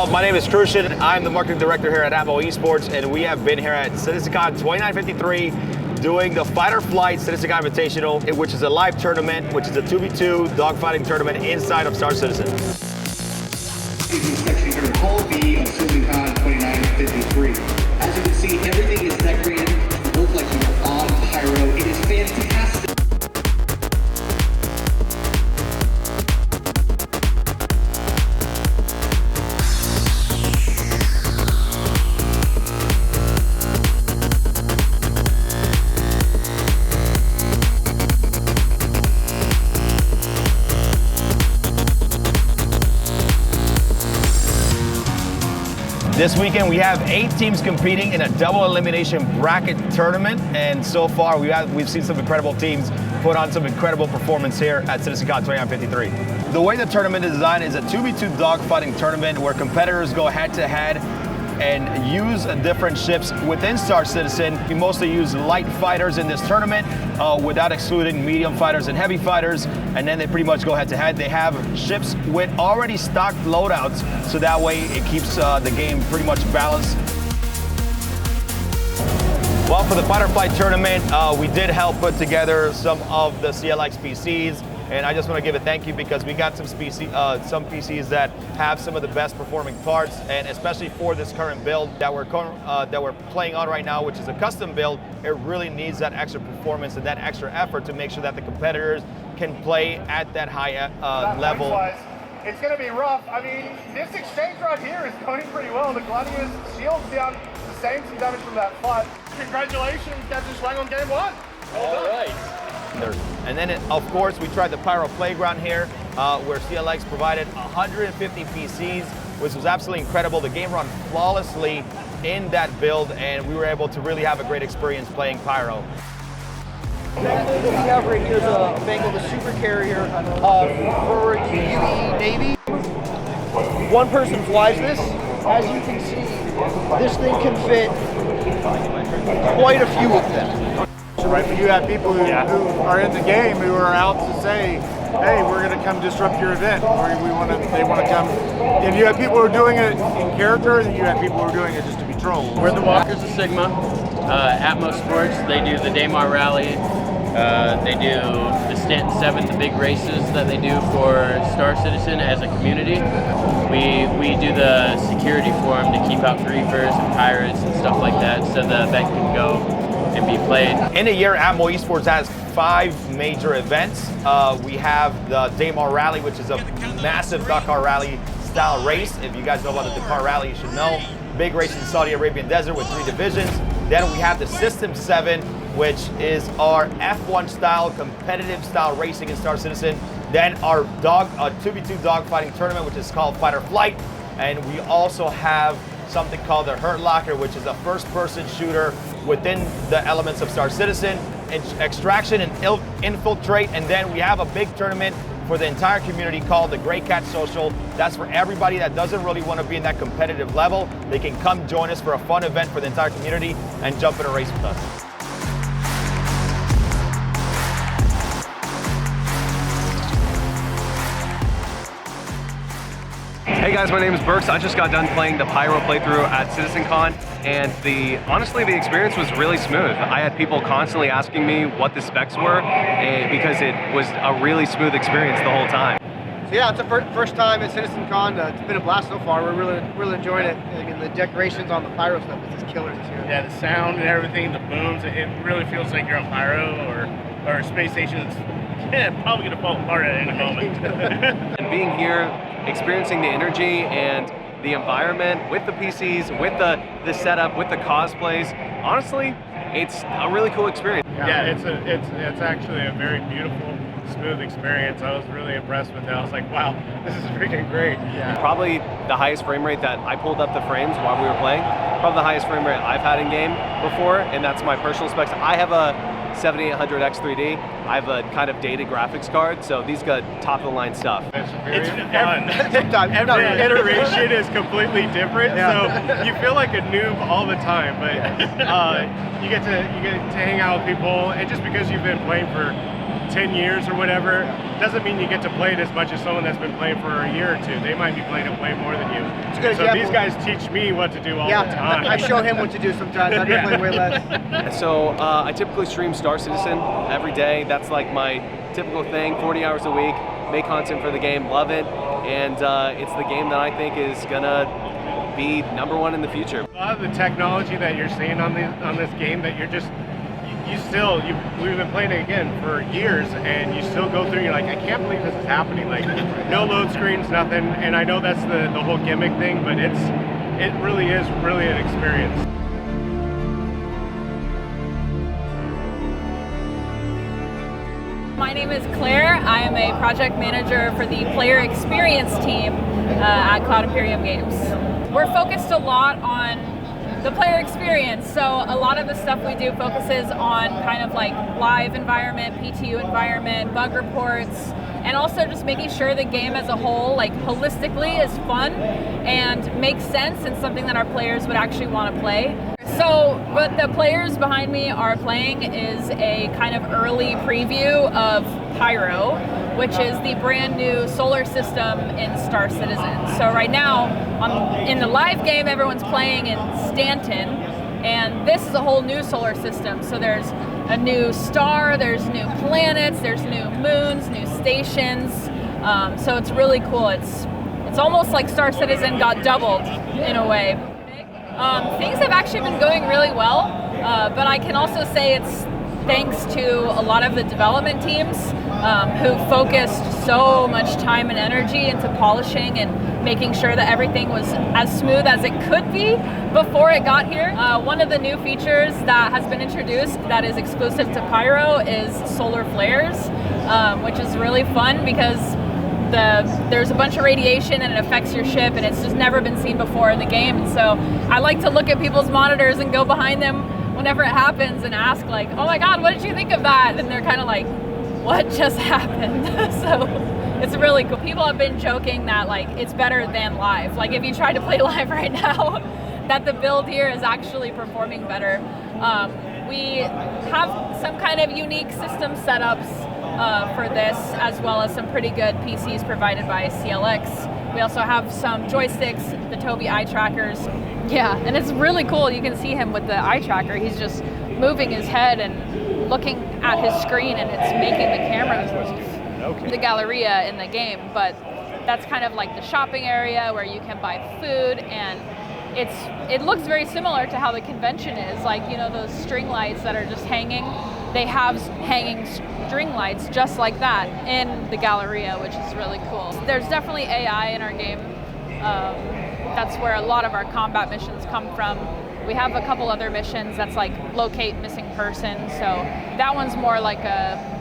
Well, my name is Crucian. I'm the marketing director here at ATMO Esports, and we have been here at CitizenCon 2953 doing the Fight or Flight CitizenCon Invitational, which is a live tournament, which is a 2v2 dogfighting tournament inside of Star Citizen. Section here, Hall B of CitizenCon 2953. As you can see, everything is decorated to look like you're on Pyro. It is fantastic. This weekend we have 8 teams competing in a double elimination bracket tournament, and so far we've seen some incredible teams put on some incredible performance here at CitizenCon 2953. The way the tournament is designed is a 2v2 dogfighting tournament where competitors go head-to-head and use different ships within Star Citizen. We mostly use light fighters in this tournament without excluding medium fighters and heavy fighters, and then they pretty much go head-to-head. They have ships with already stocked loadouts, so that way it keeps the game pretty much balanced. Well, for the Fight or Flight tournament, we did help put together some of the CLX PCs, and I just want to give a thank you because we got some PCs that have some of the best performing parts, and especially for this current build that we're playing on right now, which is a custom build, it really needs that extra performance and that extra effort to make sure that the competitors can play at that high level. It's going to be rough. I mean, this exchange right here is going pretty well. The Gladius shield's down the same damage from that fight. Congratulations, Captain Schwang on game 1. All right. And then, of course, we tried the Pyro Playground here, where CLX provided 150 PCs, which was absolutely incredible. The game ran flawlessly in that build, and we were able to really have a great experience playing Pyro. What we have right here is a Bengal, the super carrier for the Navy. One person flies this. As you can see, this thing can fit quite a few of them. Right, but you have people who are in the game who are out to say, hey, we're going to come disrupt your event, or they want to come. And you have people who are doing it in character, and you have people who are doing it just to be trolls. We're the Walkers of Sigma, Atmo Sports. They do the Daymar Rally. They do the Stanton 7, the big races that they do for Star Citizen as a community. We do the security for them to keep out griefers and pirates and stuff like that, so the event can go and be played. In a year, ATMO Esports has 5 major events. We have the Daymar Rally, which is a massive Dakar Rally style race. If you guys know about the Dakar Rally, you should know. Big race in the Saudi Arabian desert with 3 divisions. Then we have the System 7, which is our F1 style, competitive style racing in Star Citizen. Then our 2v2 dogfighting tournament, which is called Fight or Flight. And we also have something called the Hurt Locker, which is a first-person shooter within the elements of Star Citizen, extraction and infiltrate. And then we have a big tournament for the entire community called the Grey Cat Social. That's for everybody that doesn't really want to be in that competitive level. They can come join us for a fun event for the entire community and jump in a race with us. Hey guys, my name is Burks. I just got done playing the Pyro playthrough at CitizenCon, and honestly the experience was really smooth. I had people constantly asking me what the specs were, because it was a really smooth experience the whole time. So yeah, it's the first time at CitizenCon. It's been a blast so far. We're really enjoying it. And the decorations on the Pyro stuff is just killer this year. Yeah, the sound and everything, the booms, it really feels like you're on Pyro or a space station that's probably going to fall apart at any moment. And being here, experiencing the energy and the environment with the PCs, with the setup, with the cosplays, honestly, it's a really cool experience. Yeah, it's actually a very beautiful, smooth experience. I was really impressed with it. I was like, wow, this is freaking great. Yeah. Probably the highest frame rate that I pulled up the frames while we were playing. Probably the highest frame rate I've had in game before, and that's my personal specs. I have a 7800X3D. I have a kind of dated graphics card, so these got top of the line stuff. It's fun. Every iteration is completely different, so you feel like a noob all the time. But you get to hang out with people, and just because you've been playing for 10 years or whatever, doesn't mean you get to play it as much as someone that's been playing for a year or two. They might be playing it way more than you. It's a good so example. these guys teach me what to do all the time. I show him what to do sometimes. I've been playing way less. So I typically stream Star Citizen every day. That's like my typical thing, 40 hours a week, make content for the game, love it, and it's the game that I think is gonna be #1 in the future. A lot of the technology that you're seeing on this game that you're just, we've been playing it again for years, and you still go through, you're like, I can't believe this is happening. Like, no load screens, nothing, and I know that's the whole gimmick thing, but it really is really an experience. My name is Claire. I am a project manager for the player experience team at Cloud Imperium Games. We're focused a lot on the player experience, so a lot of the stuff we do focuses on kind of like live environment, PTU environment, bug reports, and also just making sure the game as a whole, like holistically, is fun and makes sense and something that our players would actually want to play. So what the players behind me are playing is a kind of early preview of Pyro, which is the brand new solar system in Star Citizen. So right now, in the live game, everyone's playing in Stanton, and this is a whole new solar system. So there's a new star, there's new planets, there's new moons, new stations. So it's really cool. It's almost like Star Citizen got doubled in a way. Things have actually been going really well, but I can also say it's thanks to a lot of the development teams who focused so much time and energy into polishing and making sure that everything was as smooth as it could be before it got here. One of the new features that has been introduced that is exclusive to Pyro is solar flares, which is really fun because there's a bunch of radiation and it affects your ship, and it's just never been seen before in the game. And so I like to look at people's monitors and go behind them whenever it happens and ask like, oh my god, what did you think of that? And they're kind of like, what just happened? So it's really cool. People have been joking that like it's better than live. Like if you try to play live right now, that the build here is actually performing better. We have some kind of unique system setups for this, as well as some pretty good PCs provided by CLX. We also have some joysticks, the Tobii eye trackers. Yeah, and it's really cool. You can see him with the eye tracker. He's just moving his head and looking at his screen, and it's making the camera move. The Galleria in the game, but that's kind of like the shopping area where you can buy food, and it looks very similar to how the convention is. Like, you know, those string lights that are just hanging. They have hanging string lights just like that in the Galleria, which is really cool. There's definitely AI in our game. That's where a lot of our combat missions come from. We have a couple other missions that's like locate missing person, so that one's more like a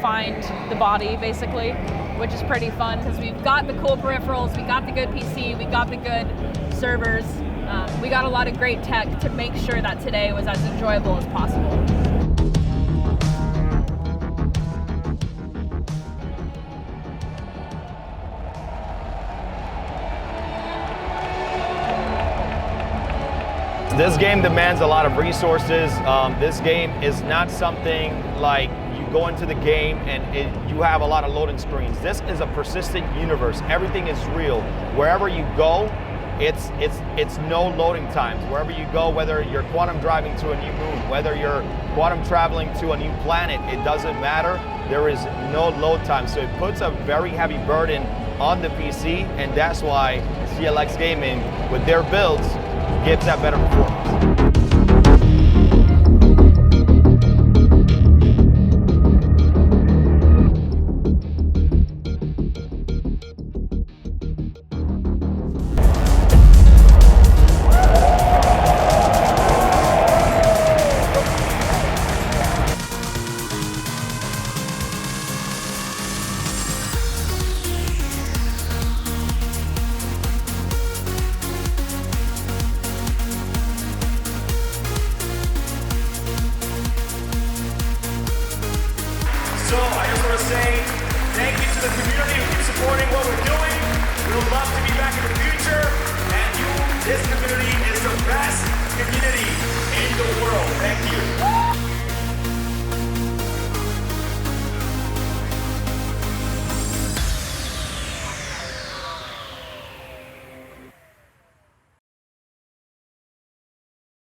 find the body basically, which is pretty fun because we've got the cool peripherals, we got the good PC, we got the good servers, we got a lot of great tech to make sure that today was as enjoyable as possible. This game demands a lot of resources. This game is not something like you go into the game and you have a lot of loading screens. This is a persistent universe. Everything is real. Wherever you go, it's no loading times. Wherever you go, whether you're quantum driving to a new moon, whether you're quantum traveling to a new planet, it doesn't matter. There is no load time. So it puts a very heavy burden on the PC, and that's why CLX Gaming, with their builds, gives that better performance. So I just want to say thank you to the community who keeps supporting what we're doing. We would love to be back in the future, and this community is the best community.